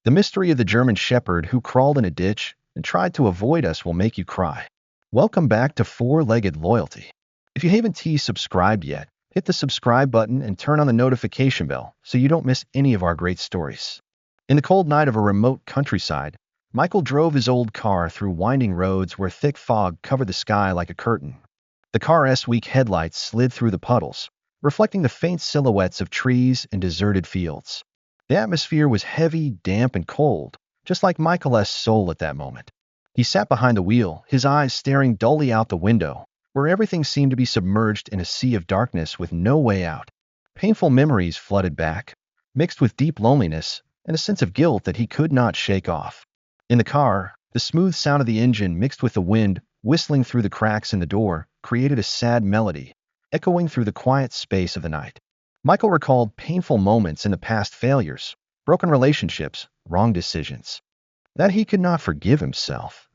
The mystery of the German Shepherd who crawled in a ditch and tried to avoid us will make you cry. Welcome back to Four-Legged Loyalty. If you haven't subscribed yet, hit the subscribe button and turn on the notification bell so you don't miss any of our great stories. In the cold night of a remote countryside, Michael drove his old car through winding roads where thick fog covered the sky like a curtain. The car's weak headlights slid through the puddles, reflecting the faint silhouettes of trees and deserted fields. The atmosphere was heavy, damp, and cold, just like Michael's soul at that moment. He sat behind the wheel, his eyes staring dully out the window, where everything seemed to be submerged in a sea of darkness with no way out. Painful memories flooded back, mixed with deep loneliness and a sense of guilt that he could not shake off. In the car, the smooth sound of the engine mixed with the wind whistling through the cracks in the door created a sad melody, echoing through the quiet space of the night. Michael recalled painful moments in the past, failures, broken relationships, wrong decisions, that he could not forgive himself.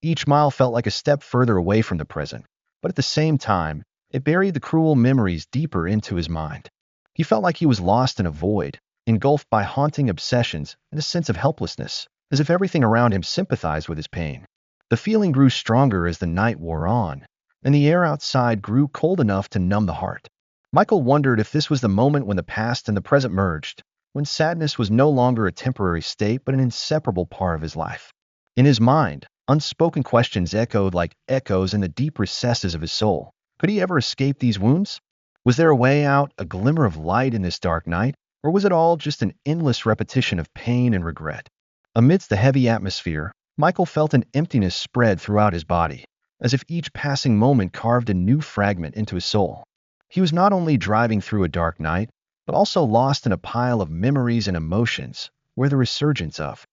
Each mile felt like a step further away from the present, but at the same time, it buried the cruel memories deeper into his mind. He felt like he was lost in a void, engulfed by haunting obsessions and a sense of helplessness, as if everything around him sympathized with his pain. The feeling grew stronger as the night wore on, and the air outside grew cold enough to numb the heart. Michael wondered if this was the moment when the past and the present merged, when sadness was no longer a temporary state but an inseparable part of his life. In his mind, unspoken questions echoed like echoes in the deep recesses of his soul. Could he ever escape these wounds? Was there a way out, a glimmer of light in this dark night, or was it all just an endless repetition of pain and regret? Amidst the heavy atmosphere, Michael felt an emptiness spread throughout his body, as if each passing moment carved a new fragment into his soul. He was not only driving through a dark night, but also lost in a pile of memories and emotions where the resurgence of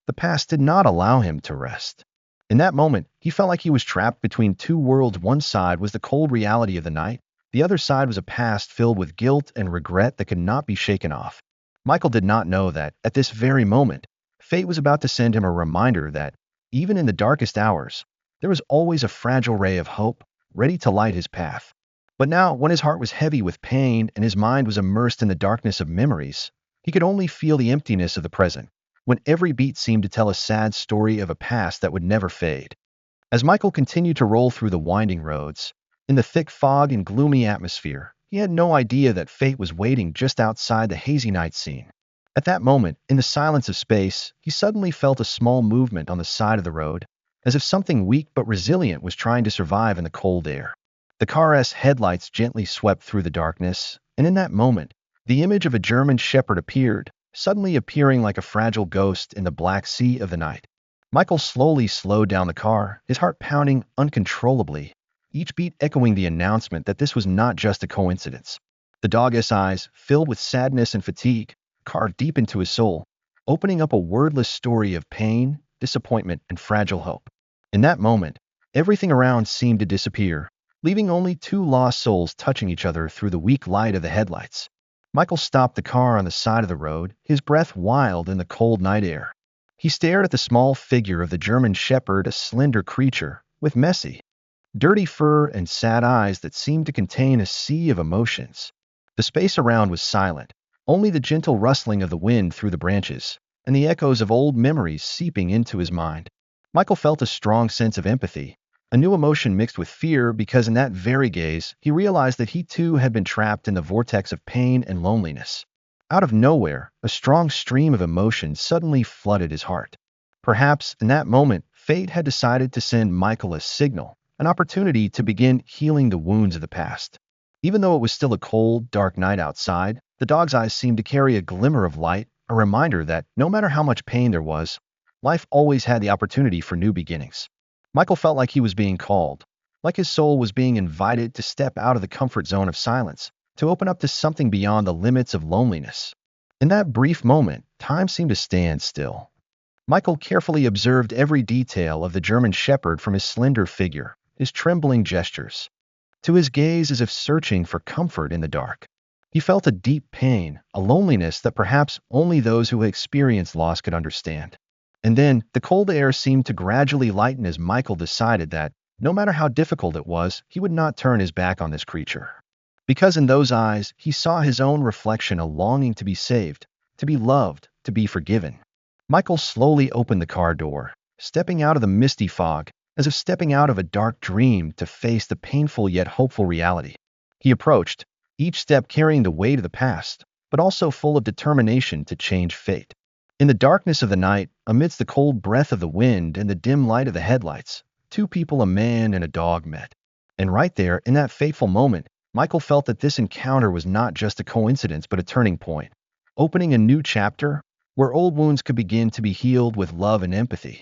the past did not allow him to rest. In that moment, he felt like he was trapped between two worlds. One side was the cold reality of the night, the other side was a past filled with guilt and regret that could not be shaken off. Michael did not know that, at this very moment, fate was about to send him a reminder that, even in the darkest hours, there was always a fragile ray of hope ready to light his path. But now, when his heart was heavy with pain and his mind was immersed in the darkness of memories, he could only feel the emptiness of the present, when every beat seemed to tell a sad story of a past that would never fade. As Michael continued to roll through the winding roads, in the thick fog and gloomy atmosphere, he had no idea that fate was waiting just outside the hazy night scene. At that moment, in the silence of space, he suddenly felt a small movement on the side of the road, as if something weak but resilient was trying to survive in the cold air. The car's headlights gently swept through the darkness, and in that moment, the image of a German shepherd appeared, suddenly appearing like a fragile ghost in the black sea of the night. Michael slowly slowed down the car, his heart pounding uncontrollably, each beat echoing the announcement that this was not just a coincidence. The dog's eyes, filled with sadness and fatigue, carved deep into his soul, opening up a wordless story of pain, disappointment, and fragile hope. In that moment, everything around seemed to disappear, leaving only two lost souls touching each other through the weak light of the headlights. Michael stopped the car on the side of the road, his breath wild in the cold night air. He stared at the small figure of the German shepherd, a slender creature with messy, dirty fur and sad eyes that seemed to contain a sea of emotions. The space around was silent, only the gentle rustling of the wind through the branches, and the echoes of old memories seeping into his mind. Michael felt a strong sense of empathy, a new emotion mixed with fear, because in that very gaze, he realized that he too had been trapped in the vortex of pain and loneliness. Out of nowhere, a strong stream of emotion suddenly flooded his heart. Perhaps, in that moment, fate had decided to send Michael a signal, an opportunity to begin healing the wounds of the past. Even though it was still a cold, dark night outside, the dog's eyes seemed to carry a glimmer of light, a reminder that, no matter how much pain there was, life always had the opportunity for new beginnings. Michael felt like he was being called, like his soul was being invited to step out of the comfort zone of silence, to open up to something beyond the limits of loneliness. In that brief moment, time seemed to stand still. Michael carefully observed every detail of the German shepherd, from his slender figure, his trembling gestures, to his gaze as if searching for comfort in the dark. He felt a deep pain, a loneliness that perhaps only those who had experienced loss could understand. And then, the cold air seemed to gradually lighten as Michael decided that, no matter how difficult it was, he would not turn his back on this creature. Because in those eyes, he saw his own reflection, a longing to be saved, to be loved, to be forgiven. Michael slowly opened the car door, stepping out of the misty fog, as if stepping out of a dark dream to face the painful yet hopeful reality. He approached, each step carrying the weight of the past, but also full of determination to change fate. In the darkness of the night, amidst the cold breath of the wind and the dim light of the headlights, two people, a man and a dog, met. And right there, in that fateful moment, Michael felt that this encounter was not just a coincidence but a turning point, opening a new chapter where old wounds could begin to be healed with love and empathy.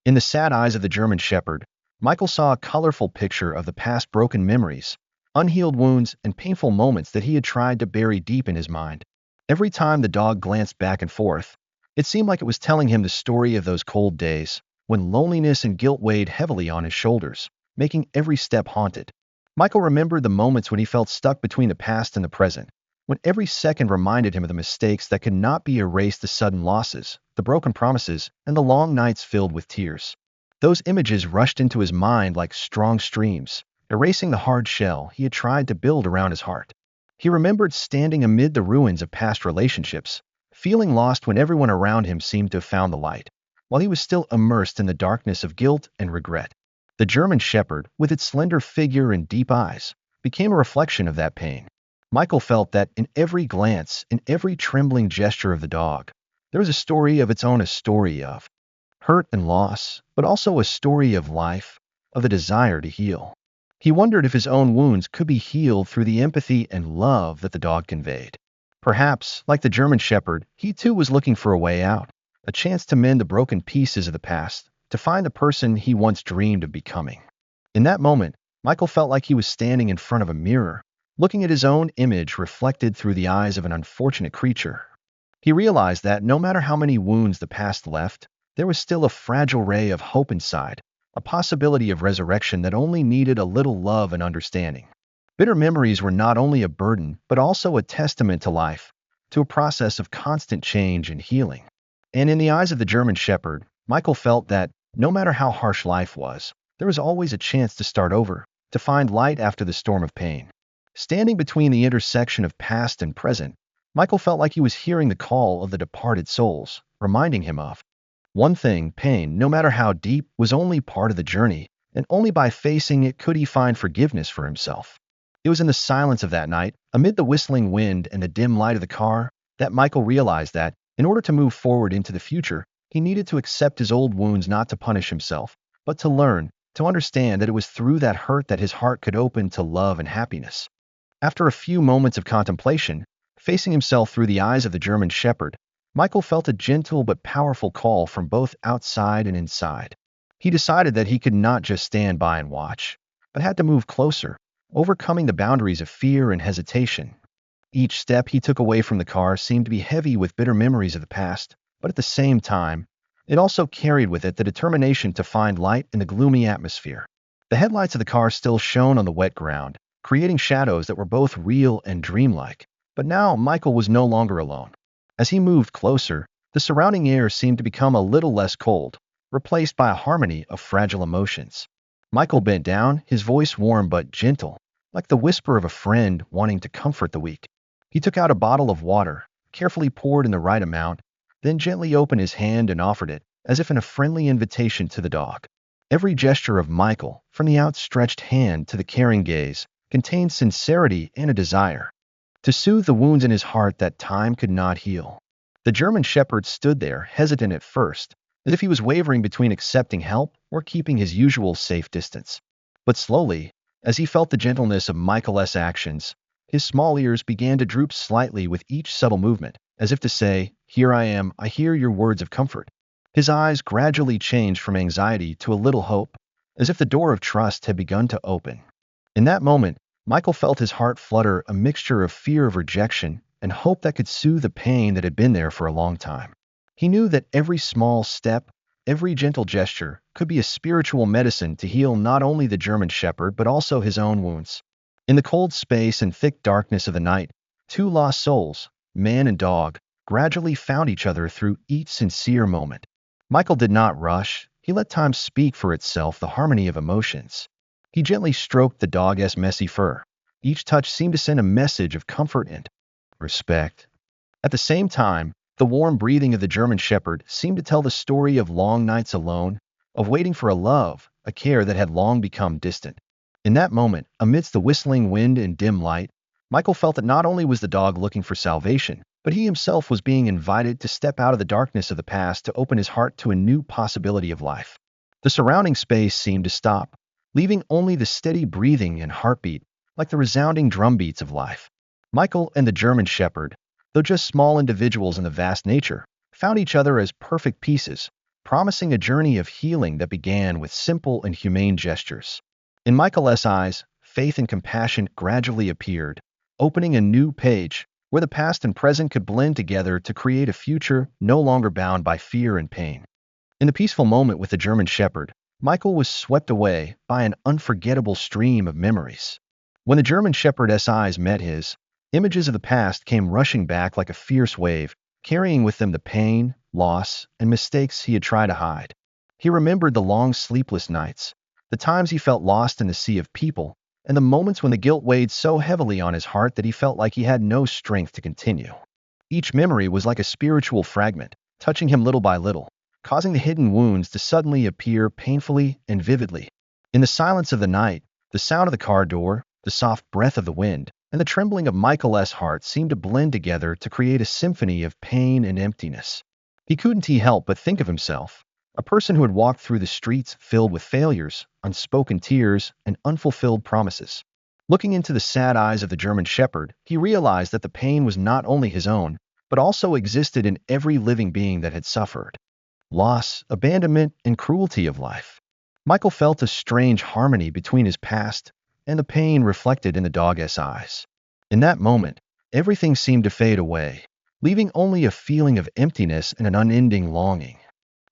In the sad eyes of the German Shepherd, Michael saw a colorful picture of the past broken memories, unhealed wounds, and painful moments that he had tried to bury deep in his mind. Every time the dog glanced back and forth, it seemed like it was telling him the story of those cold days, when loneliness and guilt weighed heavily on his shoulders, making every step haunted. Michael remembered the moments when he felt stuck between the past and the present, when every second reminded him of the mistakes that could not be erased, the sudden losses, the broken promises, and the long nights filled with tears. Those images rushed into his mind like strong streams, erasing the hard shell he had tried to build around his heart. He remembered standing amid the ruins of past relationships, feeling lost when everyone around him seemed to have found the light, while he was still immersed in the darkness of guilt and regret. The German Shepherd, with its slender figure and deep eyes, became a reflection of that pain. Michael felt that in every glance, in every trembling gesture of the dog, there was a story of its own, a story of hurt and loss, but also a story of life, of the desire to heal. He wondered if his own wounds could be healed through the empathy and love that the dog conveyed. Perhaps, like the German Shepherd, he too was looking for a way out, a chance to mend the broken pieces of the past, to find the person he once dreamed of becoming. In that moment, Michael felt like he was standing in front of a mirror, looking at his own image reflected through the eyes of an unfortunate creature. He realized that no matter how many wounds the past left, there was still a fragile ray of hope inside, a possibility of resurrection that only needed a little love and understanding. Bitter memories were not only a burden, but also a testament to life, to a process of constant change and healing. And in the eyes of the German Shepherd, Michael felt that, no matter how harsh life was, there was always a chance to start over, to find light after the storm of pain. Standing between the intersection of past and present, Michael felt like he was hearing the call of the departed souls, reminding him of one thing: pain, no matter how deep, was only part of the journey, and only by facing it could he find forgiveness for himself. It was in the silence of that night, amid the whistling wind and the dim light of the car, that Michael realized that, in order to move forward into the future, he needed to accept his old wounds, not to punish himself, but to learn, to understand that it was through that hurt that his heart could open to love and happiness. After a few moments of contemplation, facing himself through the eyes of the German Shepherd, Michael felt a gentle but powerful call from both outside and inside. He decided that he could not just stand by and watch, but had to move closer, overcoming the boundaries of fear and hesitation. Each step he took away from the car seemed to be heavy with bitter memories of the past, but at the same time, it also carried with it the determination to find light in the gloomy atmosphere. The headlights of the car still shone on the wet ground, creating shadows that were both real and dreamlike. But now Michael was no longer alone. As he moved closer, the surrounding air seemed to become a little less cold, replaced by a harmony of fragile emotions. Michael bent down, his voice warm but gentle, like the whisper of a friend wanting to comfort the weak. He took out a bottle of water, carefully poured in the right amount, then gently opened his hand and offered it, as if in a friendly invitation to the dog. Every gesture of Michael, from the outstretched hand to the caring gaze, contained sincerity and a desire to soothe the wounds in his heart that time could not heal. The German Shepherd stood there, hesitant at first, as if he was wavering between accepting help or keeping his usual safe distance. But slowly, as he felt the gentleness of Michael's actions, his small ears began to droop slightly with each subtle movement, as if to say, "Here I am, I hear your words of comfort." His eyes gradually changed from anxiety to a little hope, as if the door of trust had begun to open. In that moment, Michael felt his heart flutter, a mixture of fear of rejection and hope that could soothe the pain that had been there for a long time. He knew that every small step, every gentle gesture, could be a spiritual medicine to heal not only the German Shepherd but also his own wounds. In the cold space and thick darkness of the night, two lost souls, man and dog, gradually found each other through each sincere moment. Michael did not rush. He let time speak for itself, the harmony of emotions. He gently stroked the dog's messy fur. Each touch seemed to send a message of comfort and respect. At the same time, The warm breathing of the German Shepherd seemed to tell the story of long nights alone, of waiting for a love, a care that had long become distant. In that moment, amidst the whistling wind and dim light, Michael felt that not only was the dog looking for salvation, but he himself was being invited to step out of the darkness of the past to open his heart to a new possibility of life. The surrounding space seemed to stop, leaving only the steady breathing and heartbeat, like the resounding drumbeats of life. Michael and the German Shepherd, though just small individuals in the vast nature, found each other as perfect pieces, promising a journey of healing that began with simple and humane gestures. In Michael's eyes, faith and compassion gradually appeared, opening a new page where the past and present could blend together to create a future no longer bound by fear and pain. In the peaceful moment with the German Shepherd, Michael was swept away by an unforgettable stream of memories. When the German Shepherd's eyes met his, images of the past came rushing back like a fierce wave, carrying with them the pain, loss, and mistakes he had tried to hide. He remembered the long sleepless nights, the times he felt lost in the sea of people, and the moments when the guilt weighed so heavily on his heart that he felt like he had no strength to continue. Each memory was like a spiritual fragment, touching him little by little, causing the hidden wounds to suddenly appear painfully and vividly. In the silence of the night, the sound of the car door, the soft breath of the wind, and the trembling of Michael's heart seemed to blend together to create a symphony of pain and emptiness. He couldn't help but think of himself, a person who had walked through the streets filled with failures, unspoken tears, and unfulfilled promises. Looking into the sad eyes of the German Shepherd, he realized that the pain was not only his own, but also existed in every living being that had suffered. Loss, abandonment, and cruelty of life. Michael felt a strange harmony between his past and the pain reflected in the dog's eyes. In that moment, everything seemed to fade away, leaving only a feeling of emptiness and an unending longing.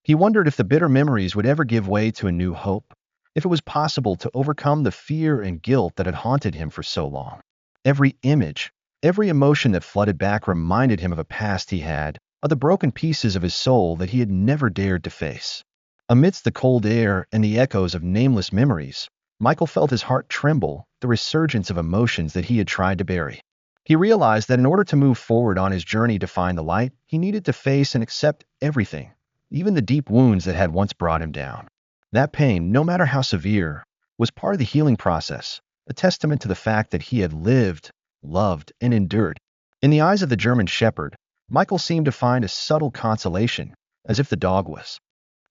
He wondered if the bitter memories would ever give way to a new hope, if it was possible to overcome the fear and guilt that had haunted him for so long. Every image, every emotion that flooded back reminded him of a past he had, of the broken pieces of his soul that he had never dared to face. Amidst the cold air and the echoes of nameless memories, Michael felt his heart tremble, the resurgence of emotions that he had tried to bury. He realized that in order to move forward on his journey to find the light, he needed to face and accept everything, even the deep wounds that had once brought him down. That pain, no matter how severe, was part of the healing process, a testament to the fact that he had lived, loved, and endured. In the eyes of the German Shepherd, Michael seemed to find a subtle consolation, as if the dog was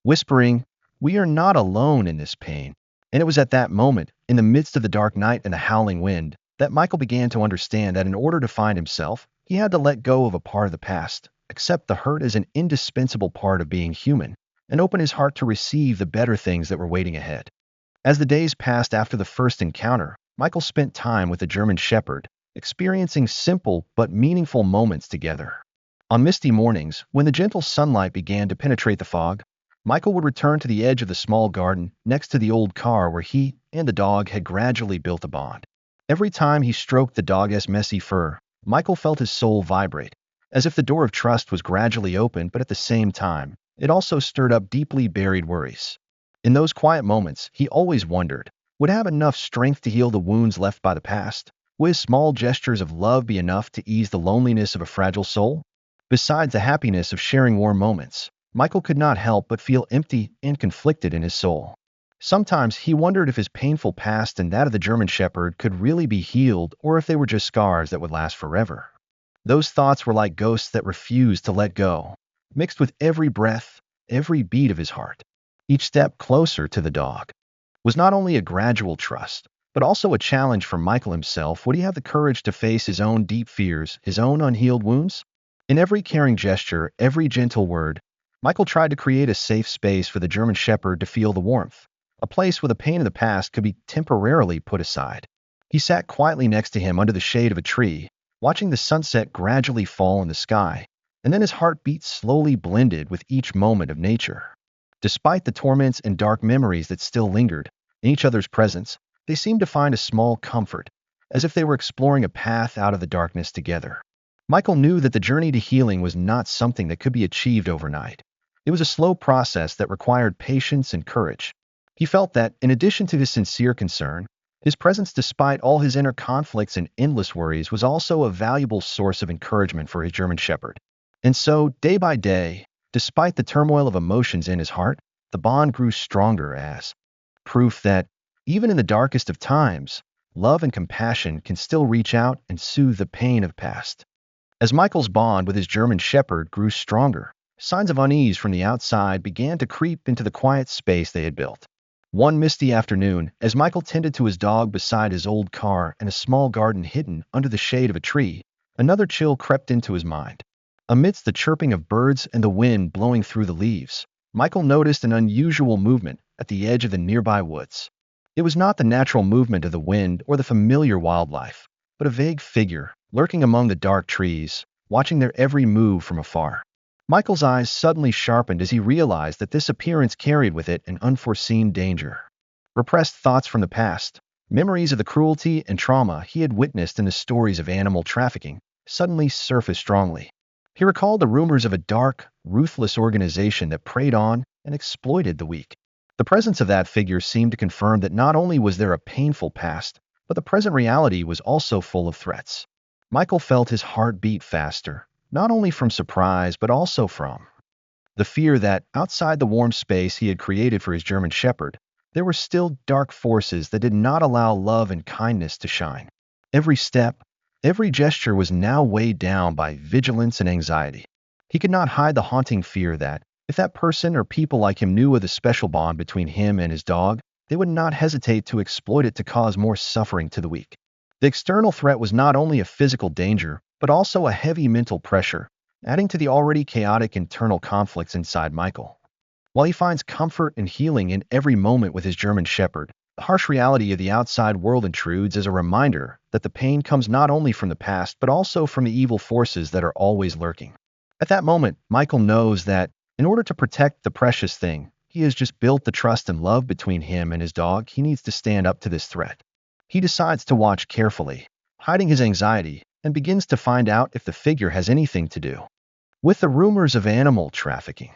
whispering, "We are not alone in this pain." And it was at that moment, in the midst of the dark night and the howling wind, that Michael began to understand that in order to find himself, he had to let go of a part of the past, accept the hurt as an indispensable part of being human, and open his heart to receive the better things that were waiting ahead. As the days passed after the first encounter, Michael spent time with the German Shepherd, experiencing simple but meaningful moments together. On misty mornings, when the gentle sunlight began to penetrate the fog, Michael would return to the edge of the small garden next to the old car where he and the dog had gradually built a bond. Every time he stroked the dog's messy fur, Michael felt his soul vibrate, as if the door of trust was gradually opened, but at the same time, it also stirred up deeply buried worries. In those quiet moments, he always wondered, would he have enough strength to heal the wounds left by the past? Would his small gestures of love be enough to ease the loneliness of a fragile soul? Besides the happiness of sharing warm moments, Michael could not help but feel empty and conflicted in his soul. Sometimes he wondered if his painful past and that of the German Shepherd could really be healed, or if they were just scars that would last forever. Those thoughts were like ghosts that refused to let go, mixed with every breath, every beat of his heart. Each step closer to the dog was not only a gradual trust, but also a challenge for Michael himself. Would he have the courage to face his own deep fears, his own unhealed wounds? In every caring gesture, every gentle word, Michael tried to create a safe space for the German Shepherd to feel the warmth, a place where the pain of the past could be temporarily put aside. He sat quietly next to him under the shade of a tree, watching the sunset gradually fall in the sky, and then his heartbeat slowly blended with each moment of nature. Despite the torments and dark memories that still lingered, in each other's presence, they seemed to find a small comfort, as if they were exploring a path out of the darkness together. Michael knew that the journey to healing was not something that could be achieved overnight. It was a slow process that required patience and courage. He felt that, in addition to his sincere concern, his presence despite all his inner conflicts and endless worries was also a valuable source of encouragement for his German Shepherd. And so, day by day, despite the turmoil of emotions in his heart, the bond grew stronger as proof that, even in the darkest of times, love and compassion can still reach out and soothe the pain of past. As Michael's bond with his German Shepherd grew stronger, signs of unease from the outside began to creep into the quiet space they had built. One misty afternoon, as Michael tended to his dog beside his old car in a small garden hidden under the shade of a tree, another chill crept into his mind. Amidst the chirping of birds and the wind blowing through the leaves, Michael noticed an unusual movement at the edge of the nearby woods. It was not the natural movement of the wind or the familiar wildlife, but a vague figure lurking among the dark trees, watching their every move from afar. Michael's eyes suddenly sharpened as he realized that this appearance carried with it an unforeseen danger. Repressed thoughts from the past, memories of the cruelty and trauma he had witnessed in the stories of animal trafficking, suddenly surfaced strongly. He recalled the rumors of a dark, ruthless organization that preyed on and exploited the weak. The presence of that figure seemed to confirm that not only was there a painful past, but the present reality was also full of threats. Michael felt his heart beat faster, not only from surprise but also from the fear that, outside the warm space he had created for his German Shepherd, there were still dark forces that did not allow love and kindness to shine. Every step, every gesture was now weighed down by vigilance and anxiety. He could not hide the haunting fear that, if that person or people like him knew of the special bond between him and his dog, they would not hesitate to exploit it to cause more suffering to the weak. The external threat was not only a physical danger, but also a heavy mental pressure, adding to the already chaotic internal conflicts inside Michael. While he finds comfort and healing in every moment with his German Shepherd, the harsh reality of the outside world intrudes as a reminder that the pain comes not only from the past but also from the evil forces that are always lurking. At that moment, Michael knows that, in order to protect the precious thing he has just built, the trust and love between him and his dog, he needs to stand up to this threat. He decides to watch carefully, hiding his anxiety, and begins to find out if the figure has anything to do with the rumors of animal trafficking.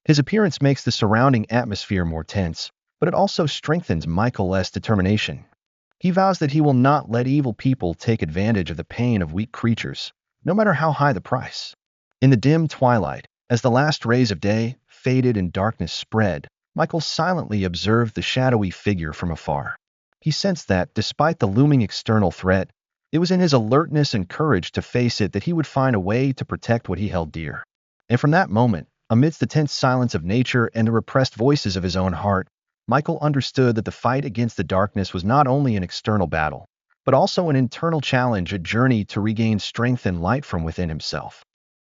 His appearance makes the surrounding atmosphere more tense, but it also strengthens Michael's determination. He vows that he will not let evil people take advantage of the pain of weak creatures, no matter how high the price. In the dim twilight, as the last rays of day faded and darkness spread, Michael silently observed the shadowy figure from afar. He sensed that, despite the looming external threat, it was in his alertness and courage to face it that he would find a way to protect what he held dear. And from that moment, amidst the tense silence of nature and the repressed voices of his own heart, Michael understood that the fight against the darkness was not only an external battle, but also an internal challenge, a journey to regain strength and light from within himself.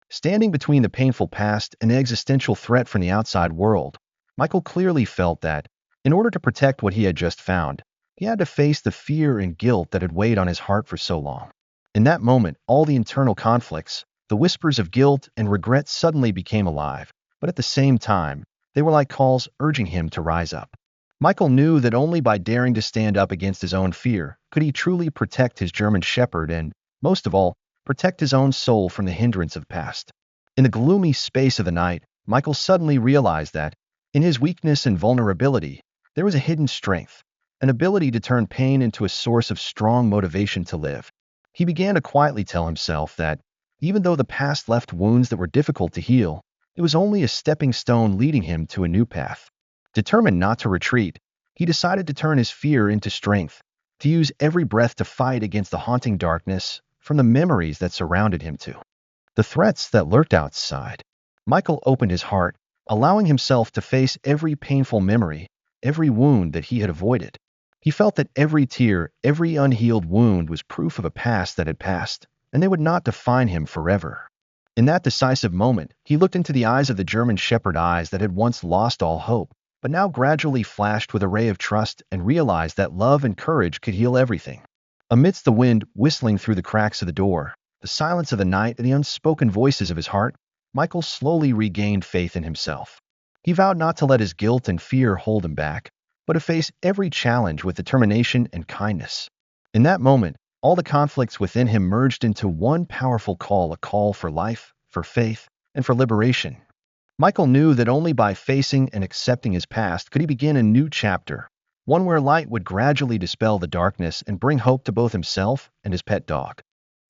Standing between the painful past and the existential threat from the outside world, Michael clearly felt that, in order to protect what he had just found, he had to face the fear and guilt that had weighed on his heart for so long. In that moment, all the internal conflicts, the whispers of guilt and regret suddenly became alive, but at the same time, they were like calls urging him to rise up. Michael knew that only by daring to stand up against his own fear could he truly protect his German Shepherd and, most of all, protect his own soul from the hindrance of the past. In the gloomy space of the night, Michael suddenly realized that, in his weakness and vulnerability, there was a hidden strength, an ability to turn pain into a source of strong motivation to live. He began to quietly tell himself that, even though the past left wounds that were difficult to heal, it was only a stepping stone leading him to a new path. Determined not to retreat, he decided to turn his fear into strength, to use every breath to fight against the haunting darkness from the memories that surrounded him to the threats that lurked outside. Michael opened his heart, allowing himself to face every painful memory, every wound that he had avoided. He felt that every tear, every unhealed wound was proof of a past that had passed, and they would not define him forever. In that decisive moment, he looked into the eyes of the German Shepherd, eyes that had once lost all hope, but now gradually flashed with a ray of trust, and realized that love and courage could heal everything. Amidst the wind whistling through the cracks of the door, the silence of the night, and the unspoken voices of his heart, Michael slowly regained faith in himself. He vowed not to let his guilt and fear hold him back, but to face every challenge with determination and kindness. In that moment, all the conflicts within him merged into one powerful call, a call for life, for faith, and for liberation. Michael knew that only by facing and accepting his past could he begin a new chapter, one where light would gradually dispel the darkness and bring hope to both himself and his pet dog.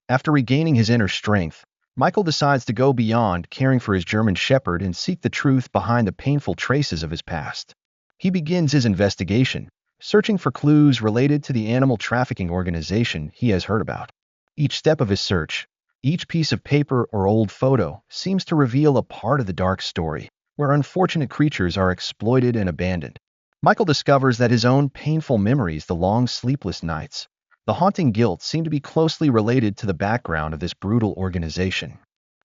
After regaining his inner strength, Michael decides to go beyond caring for his German Shepherd and seek the truth behind the painful traces of his past. He begins his investigation, searching for clues related to the animal trafficking organization he has heard about. Each step of his search, each piece of paper or old photo, seems to reveal a part of the dark story, where unfortunate creatures are exploited and abandoned. Michael discovers that his own painful memories, the long sleepless nights, the haunting guilt seem to be closely related to the background of this brutal organization.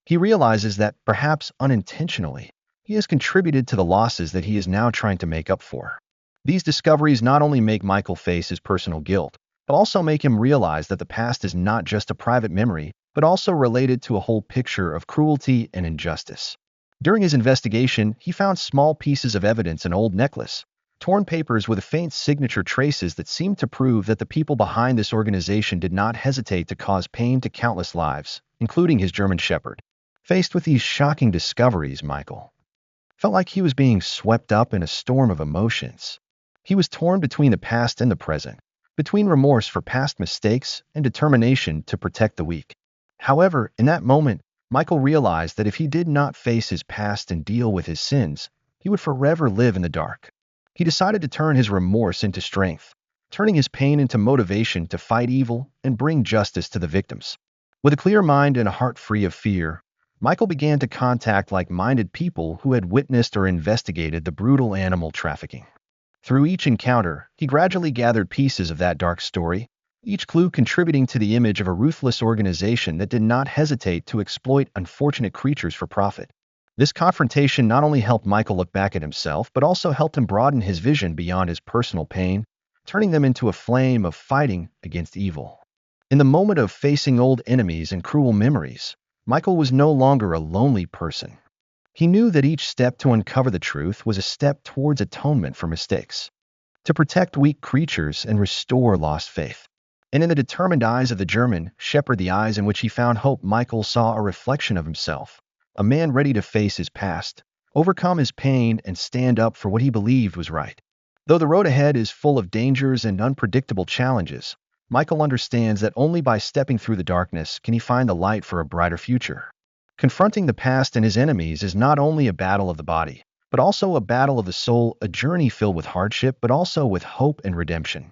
He realizes that, perhaps unintentionally, he has contributed to the losses that he is now trying to make up for. These discoveries not only make Michael face his personal guilt, but also make him realize that the past is not just a private memory, but also related to a whole picture of cruelty and injustice. During his investigation, he found small pieces of evidence: an old necklace, torn papers with faint signature traces that seemed to prove that the people behind this organization did not hesitate to cause pain to countless lives, including his German Shepherd. Faced with these shocking discoveries, Michael felt like he was being swept up in a storm of emotions. He was torn between the past and the present, between remorse for past mistakes and determination to protect the weak. However, in that moment, Michael realized that if he did not face his past and deal with his sins, he would forever live in the dark. He decided to turn his remorse into strength, turning his pain into motivation to fight evil and bring justice to the victims. With a clear mind and a heart free of fear, Michael began to contact like-minded people who had witnessed or investigated the brutal animal trafficking. Through each encounter, he gradually gathered pieces of that dark story, each clue contributing to the image of a ruthless organization that did not hesitate to exploit unfortunate creatures for profit. This confrontation not only helped Michael look back at himself, but also helped him broaden his vision beyond his personal pain, turning them into a flame of fighting against evil. In the moment of facing old enemies and cruel memories, Michael was no longer a lonely person. He knew that each step to uncover the truth was a step towards atonement for mistakes, to protect weak creatures and restore lost faith. And in the determined eyes of the German Shepherd, the eyes in which he found hope, Michael saw a reflection of himself, a man ready to face his past, overcome his pain, and stand up for what he believed was right. Though the road ahead is full of dangers and unpredictable challenges, Michael understands that only by stepping through the darkness can he find the light for a brighter future. Confronting the past and his enemies is not only a battle of the body, but also a battle of the soul, a journey filled with hardship, but also with hope and redemption.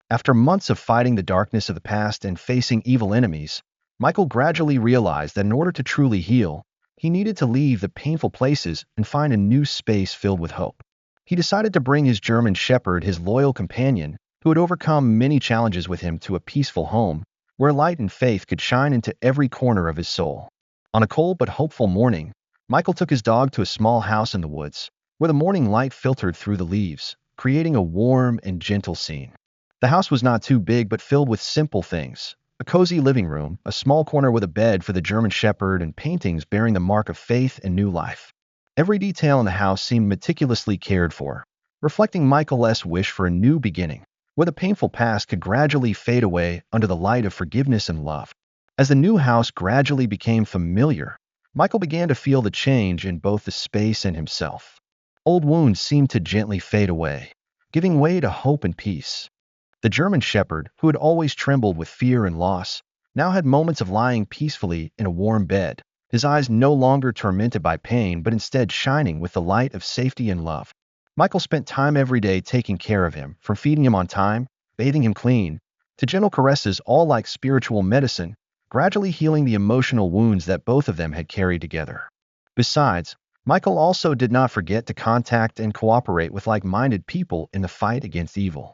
After months of fighting the darkness of the past and facing evil enemies, Michael gradually realized that in order to truly heal, he needed to leave the painful places and find a new space filled with hope. He decided to bring his German Shepherd, his loyal companion, who had overcome many challenges with him, to a peaceful home, where light and faith could shine into every corner of his soul. On a cold but hopeful morning, Michael took his dog to a small house in the woods, where the morning light filtered through the leaves, creating a warm and gentle scene. The house was not too big but filled with simple things: a cozy living room, a small corner with a bed for the German Shepherd, and paintings bearing the mark of faith and new life. Every detail in the house seemed meticulously cared for, reflecting Michael's wish for a new beginning, where the painful past could gradually fade away under the light of forgiveness and love. As the new house gradually became familiar, Michael began to feel the change in both the space and himself. Old wounds seemed to gently fade away, giving way to hope and peace. The German Shepherd, who had always trembled with fear and loss, now had moments of lying peacefully in a warm bed, his eyes no longer tormented by pain but instead shining with the light of safety and love. Michael spent time every day taking care of him, from feeding him on time, bathing him clean, to gentle caresses, all like spiritual medicine, gradually healing the emotional wounds that both of them had carried together. Besides, Michael also did not forget to contact and cooperate with like-minded people in the fight against evil.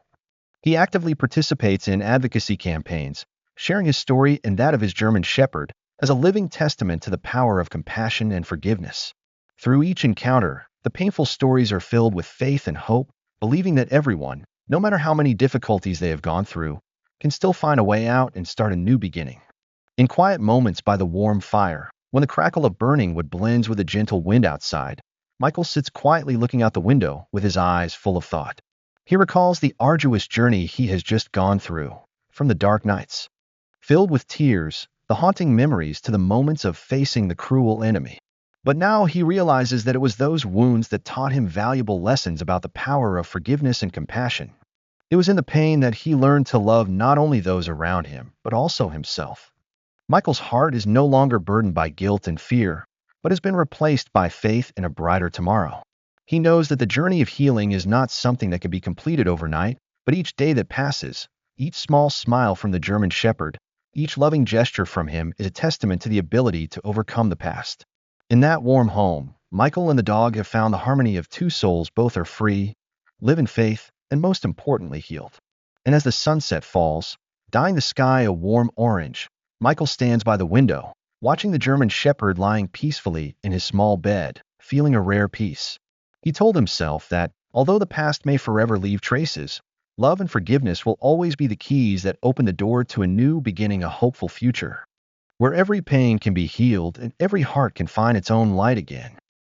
He actively participates in advocacy campaigns, sharing his story and that of his German Shepherd as a living testament to the power of compassion and forgiveness. Through each encounter, the painful stories are filled with faith and hope, believing that everyone, no matter how many difficulties they have gone through, can still find a way out and start a new beginning. In quiet moments by the warm fire, when the crackle of burning wood blends with a gentle wind outside, Michael sits quietly looking out the window with his eyes full of thought. He recalls the arduous journey he has just gone through, from the dark nights, filled with tears, the haunting memories, to the moments of facing the cruel enemy. But now he realizes that it was those wounds that taught him valuable lessons about the power of forgiveness and compassion. It was in the pain that he learned to love not only those around him, but also himself. Michael's heart is no longer burdened by guilt and fear, but has been replaced by faith in a brighter tomorrow. He knows that the journey of healing is not something that can be completed overnight, but each day that passes, each small smile from the German Shepherd, each loving gesture from him is a testament to the ability to overcome the past. In that warm home, Michael and the dog have found the harmony of two souls. Both are free, live in faith, and most importantly, healed. And as the sunset falls, dyeing the sky a warm orange, Michael stands by the window, watching the German Shepherd lying peacefully in his small bed, feeling a rare peace. He told himself that, although the past may forever leave traces, love and forgiveness will always be the keys that open the door to a new beginning, a hopeful future, where every pain can be healed and every heart can find its own light again.